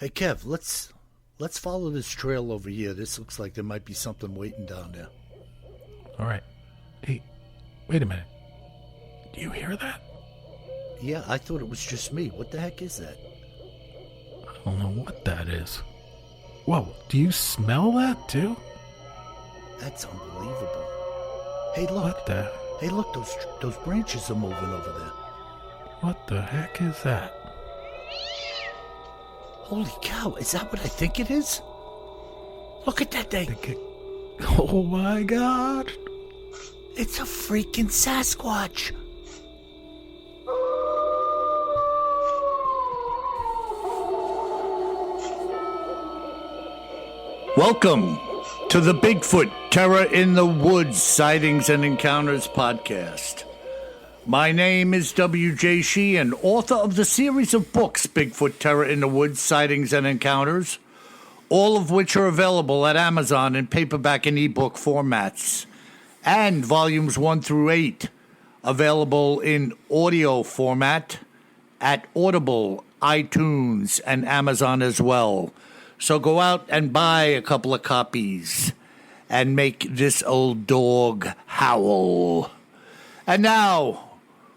Hey Kev, let's follow this trail over here. This looks like there might be something waiting down there. All right. Hey, wait a minute. Do you hear that? Yeah, I thought it was just me. What the heck is that? I don't know what that is. Whoa, do you smell that too? That's unbelievable. Hey, look. What the? Hey, look, those branches are moving over there. What the heck is that? Holy cow, is that what I think it is? Look at that thing. Oh my God. It's a freaking Sasquatch. Welcome to the Bigfoot Terror in the Woods Sightings and Encounters podcast. My name is W.J. Sheehan, author of the series of books Bigfoot Terror in the Woods Sightings and Encounters, all of which are available at Amazon in paperback and ebook formats, and volumes 1 through 8 available in audio format at Audible, iTunes, and Amazon as well. So go out and buy a couple of copies and make this old dog howl. And now,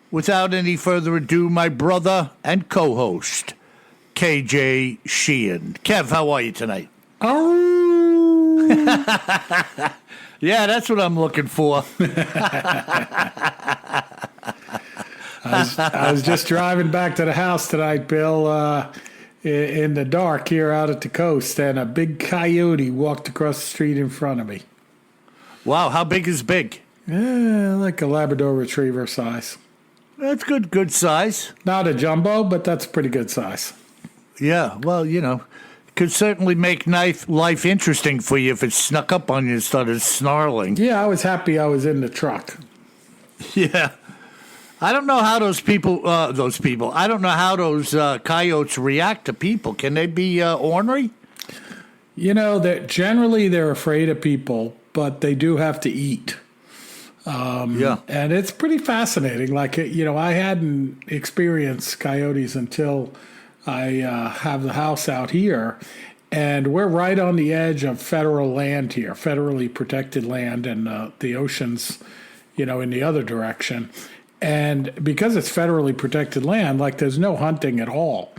without any further ado, my brother and co-host, KJ Sheehan. Kev, how are you tonight? Oh. Yeah, that's what I'm looking for. I was just driving back to the house tonight, Bill, in the dark here out at the coast, and a big coyote walked across the street in front of me. Wow, how big is big? Like a Labrador Retriever size. That's good size. Not a jumbo, but that's a pretty good size. Yeah, well, could certainly make life interesting for you if it snuck up on you and started snarling. Yeah, I was happy I was in the truck. Yeah. I don't know how those I don't know how those coyotes react to people. Can they be ornery? Generally they're afraid of people, but they do have to eat. Yeah. And it's pretty fascinating. Like, I hadn't experienced coyotes until I have the house out here. And we're right on the edge of federal land here, federally protected land, and the ocean's, in the other direction. And because it's federally protected land, like there's no hunting at all.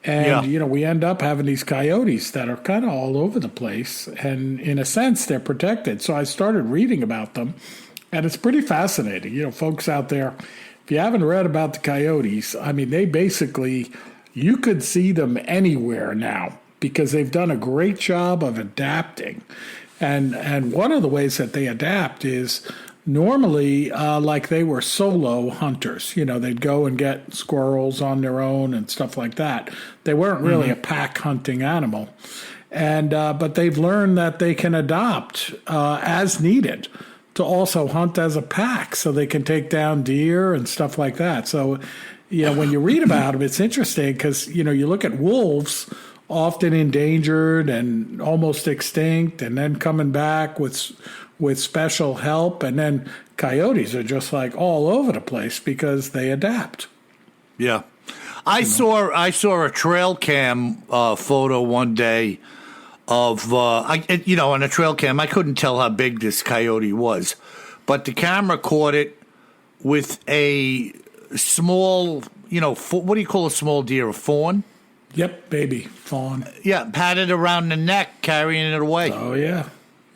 And, we end up having these coyotes that are kind of all over the place. And in a sense, they're protected. So I started reading about them. And it's pretty fascinating. Folks out there, if you haven't read about the coyotes, they basically, you could see them anywhere now because they've done a great job of adapting. And one of the ways that they adapt is normally like they were solo hunters. They'd go and get squirrels on their own and stuff like that. They weren't really a pack hunting animal. And but they've learned that they can adopt as needed to also hunt as a pack, so they can take down deer and stuff like that. So, when you read about them, it's interesting because, you look at wolves, often endangered and almost extinct, and then coming back with special help, and then coyotes are just like all over the place because they adapt. Yeah. I saw a trail cam photo one day of, on a trail cam, I couldn't tell how big this coyote was, but the camera caught it with a small, what do you call a small deer, a fawn? Yep, baby fawn. Yeah, patted around the neck, carrying it away. Oh, yeah,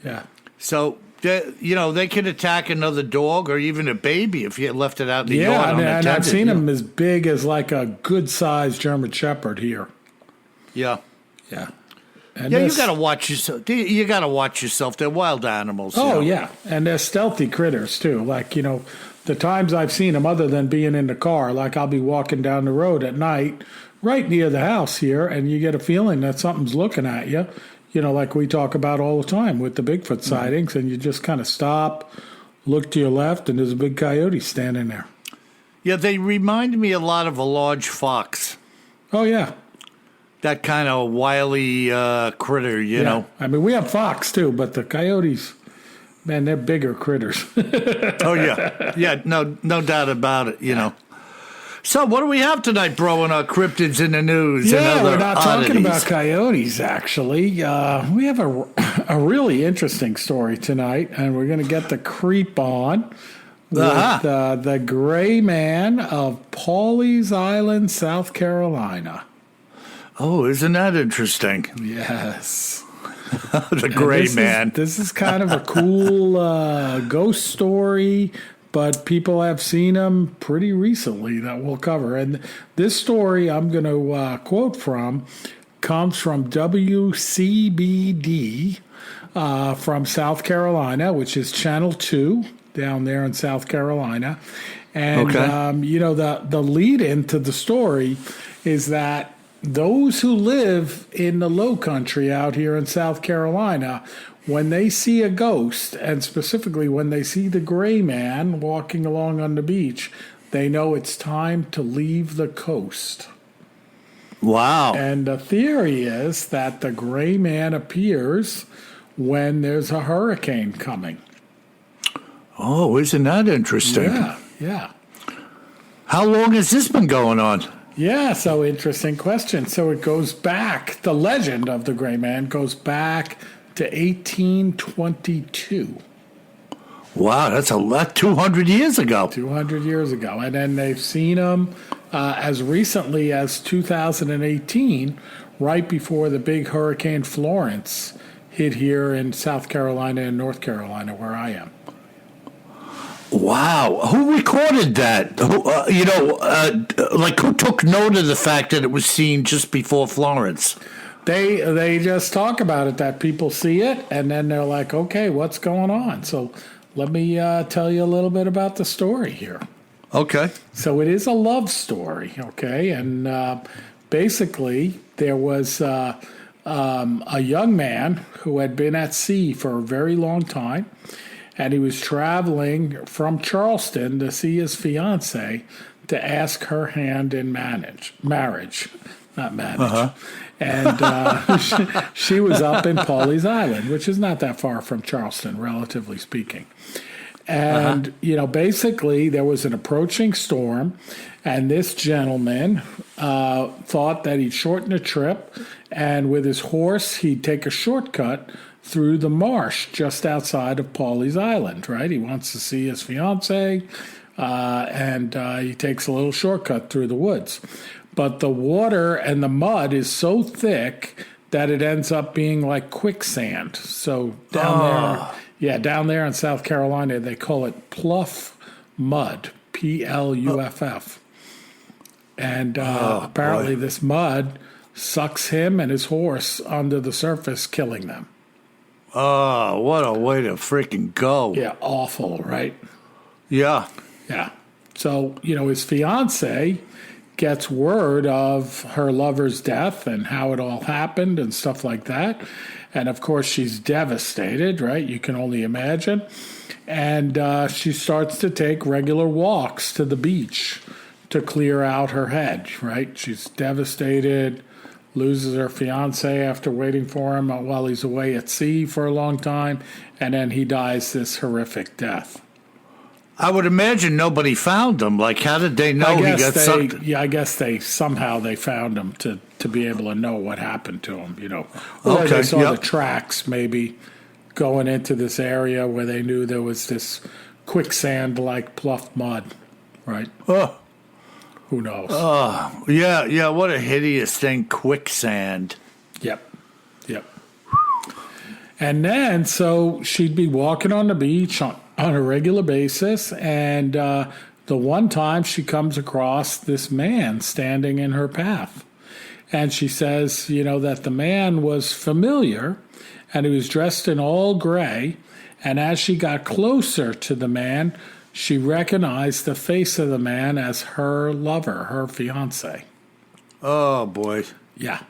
yeah. So, they could attack another dog or even a baby if you left it out in the yard. Yeah, and I've seen them as big as like a good-sized German Shepherd here. Yeah. Yeah. And you got to watch yourself. You got to watch yourself. They're wild animals. Oh, yeah. And they're stealthy critters, too. Like, the times I've seen them, other than being in the car, like I'll be walking down the road at night right near the house here, and you get a feeling that something's looking at you, like we talk about all the time with the Bigfoot sightings, and you just kind of stop, look to your left, and there's a big coyote standing there. Yeah, they remind me a lot of a large fox. Oh, yeah. That kind of wily critter, you know. We have fox, too, but the coyotes, man, they're bigger critters. Oh, yeah. Yeah, no doubt about it, you know. So, what do we have tonight, bro, in our cryptids in the news? Yeah, and other we're not oddities? talking about coyotes, actually. We have a really interesting story tonight, and we're going to get the creep on with the gray man of Pawleys Island, South Carolina. Oh, isn't that interesting? Yes. The gray man. This is kind of a cool ghost story, but people have seen them pretty recently that we'll cover. And this story I'm going to quote from comes from WCBD from South Carolina, which is Channel 2 down there in South Carolina. And, the lead into the story is that those who live in the low country out here in South Carolina, when they see a ghost, and specifically when they see the gray man walking along on the beach, they know it's time to leave the coast. Wow. And the theory is that the gray man appears when there's a hurricane coming. Oh, isn't that interesting? Yeah. How long has this been going on? Yeah, so interesting question. So it goes back, the legend of the gray man goes back to 1822. Wow, that's a lot, 200 years ago. 200 years ago. And then they've seen him as recently as 2018, right before the big Hurricane Florence hit here in South Carolina and North Carolina, where I am. Wow. Who recorded that? Who took note of the fact that it was seen just before Florence? They just talk about it, that people see it, and then they're like, okay, what's going on? So let me tell you a little bit about the story here. Okay. So it is a love story, okay? And basically, there was a young man who had been at sea for a very long time, and he was traveling from Charleston to see his fiancée to ask her hand in marriage, not manage. Uh-huh. And she was up in Pawleys Island, which is not that far from Charleston, relatively speaking. And, basically there was an approaching storm, and this gentleman thought that he'd shorten the trip, and with his horse, he'd take a shortcut through the marsh just outside of Pawleys Island, right? He wants to see his fiancée, and he takes a little shortcut through the woods. But the water and the mud is so thick that it ends up being like quicksand. So down there in South Carolina, they call it pluff mud, Pluff. And apparently this mud sucks him and his horse under the surface, killing them. Oh, what a way to freaking go. Yeah, awful, right? Yeah. Yeah. So, his fiancée gets word of her lover's death and how it all happened and stuff like that. And, of course, she's devastated, right? You can only imagine. And she starts to take regular walks to the beach to clear out her head, right? She's devastated, loses her fiancé after waiting for him while he's away at sea for a long time, and then he dies this horrific death. I would imagine nobody found him. Like, how did they know he got sucked? Yeah, I guess they found him to be able to know what happened to him, Or they saw the tracks maybe going into this area where they knew there was this quicksand-like pluff mud, right? Oh. Who knows? Oh, yeah, what a hideous thing, quicksand. Yep. And then, so she'd be walking on the beach on a regular basis, and the one time she comes across this man standing in her path. And she says, that the man was familiar, and he was dressed in all gray, and as she got closer to the man, she recognized the face of the man as her lover, her fiancé. Oh, boy. Yeah.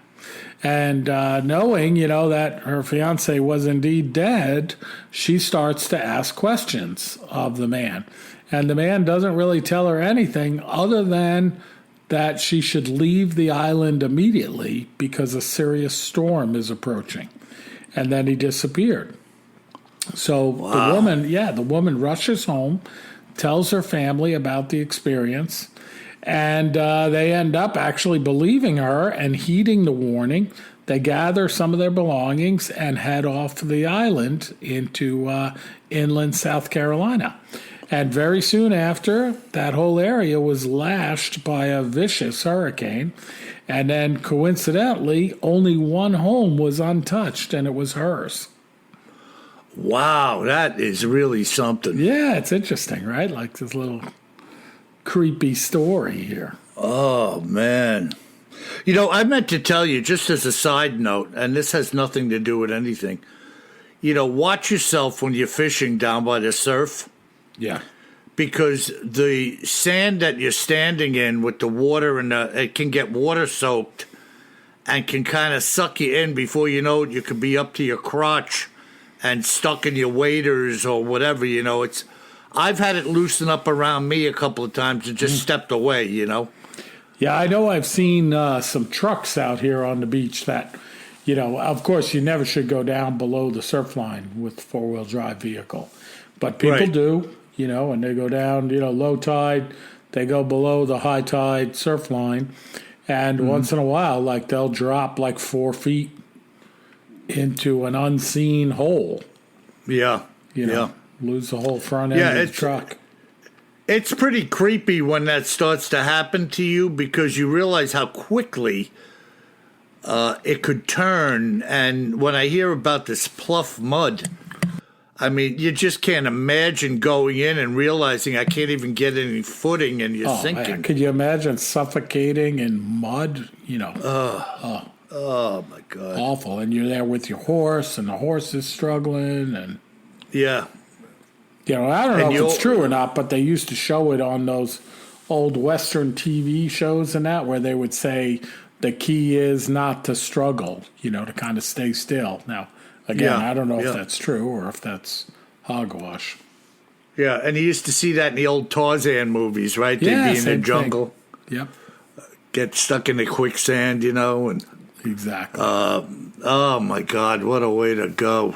And knowing, that her fiancé was indeed dead, she starts to ask questions of the man. And the man doesn't really tell her anything other than that she should leave the island immediately because a serious storm is approaching. And then he disappeared. So the woman rushes home, tells her family about the experience, And they end up actually believing her and heeding the warning. They gather some of their belongings and head off the island into inland South Carolina. And very soon after, that whole area was lashed by a vicious hurricane. And then coincidentally, only one home was untouched, and it was hers. Wow, that is really something. Yeah, it's interesting, right? Like this little creepy story here. Oh, man. You know, I meant to tell you, just as a side note, and this has nothing to do with anything, you know, watch yourself when you're fishing down by the surf. Yeah. Because the sand that you're standing in with the water, it can get water soaked and can kind of suck you in. Before you know it, you could be up to your crotch and stuck in your waders or whatever, you know. I've had it loosen up around me a couple of times and just stepped away, you know. Yeah, I know I've seen some trucks out here on the beach that, you know, of course you never should go down below the surf line with four-wheel drive vehicle. But people do, you know, and they go down, you know, low tide, they go below the high tide surf line. And once in a while, like they'll drop like 4 feet into an unseen hole. Yeah, You know, lose the whole front end of the truck. It's pretty creepy when that starts to happen to you because you realize how quickly it could turn. And when I hear about this pluff mud, I mean, you just can't imagine going in and realizing I can't even get any footing and you're sinking. Man. Could you imagine suffocating in mud? You know, Oh, my God. awful. And you're there with your horse, and the horse is struggling. And, Yeah. you know, I don't know if it's true or not, but they used to show it on those old Western TV shows and that, where they would say the key is not to struggle, you know, to kind of stay still. Now, again, I don't know if that's true or if that's hogwash. Yeah, and you used to see that in the old Tarzan movies, right? They'd be in the jungle, Yep. get stuck in the quicksand, you know, and Exactly. oh my God, what a way to go.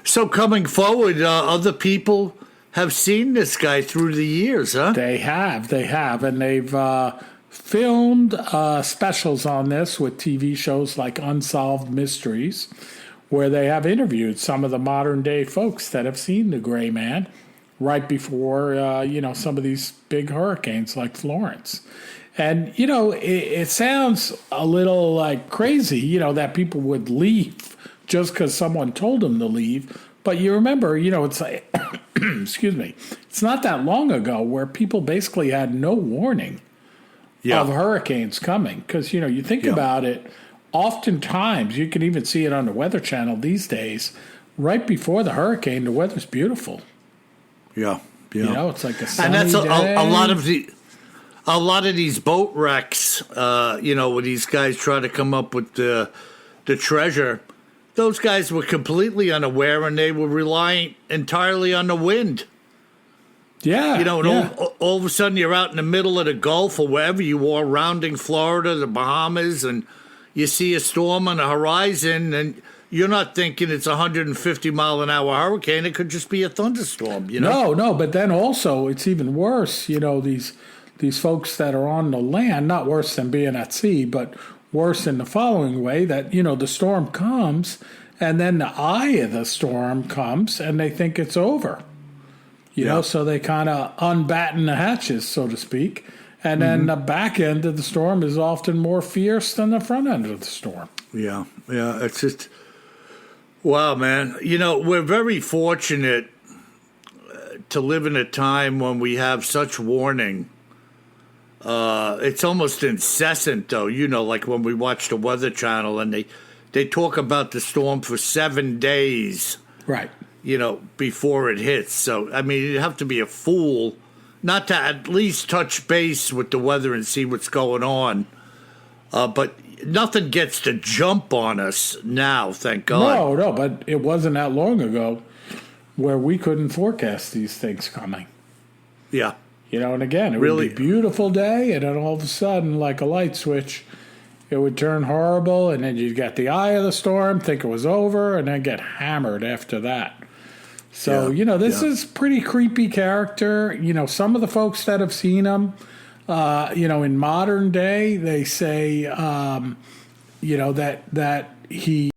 So coming forward, other people have seen this guy through the years, huh? They have, and they've filmed specials on this with TV shows like Unsolved Mysteries, where they have interviewed some of the modern day folks that have seen the Gray Man right before, you know, some of these big hurricanes like Florence. And, you know, it sounds a little like crazy, you know, that people would leave just because someone told them to leave. But you remember, you know, it's like, excuse me, it's not that long ago where people basically had no warning of hurricanes coming. Because, you know, you think about it, oftentimes, you can even see it on the Weather Channel these days, right before the hurricane, the weather's beautiful. Yeah. You know, it's like a sunny and that's day. a lot of these boat wrecks, you know, when these guys try to come up with the treasure, those guys were completely unaware and they were relying entirely on the wind. Yeah. You know, and all of a sudden you're out in the middle of the Gulf or wherever you are, rounding Florida, the Bahamas, and you see a storm on the horizon and you're not thinking it's a 150-mile-an-hour hurricane. It could just be a thunderstorm, you know? No, but then also it's even worse, you know, these folks that are on the land, not worse than being at sea, but worse in the following way, that, you know, the storm comes and then the eye of the storm comes and they think it's over. You know, so they kind of unbatten the hatches, so to speak. And then the back end of the storm is often more fierce than the front end of the storm. Yeah, it's just, wow, man. You know, we're very fortunate to live in a time when we have such warning. It's almost incessant, though, you know, like when we watch the Weather Channel and they talk about the storm for 7 days. Right. You know, before it hits. So, I mean, you'd have to be a fool not to at least touch base with the weather and see what's going on. But nothing gets to jump on us now, thank God. No, but it wasn't that long ago where we couldn't forecast these things coming. Yeah. You know, and again, it would be a beautiful day, and then all of a sudden, like a light switch, it would turn horrible, and then you'd get the eye of the storm, think it was over, and then get hammered after that. So, you know, this is pretty creepy character. You know, some of the folks that have seen him In modern day, they say, that he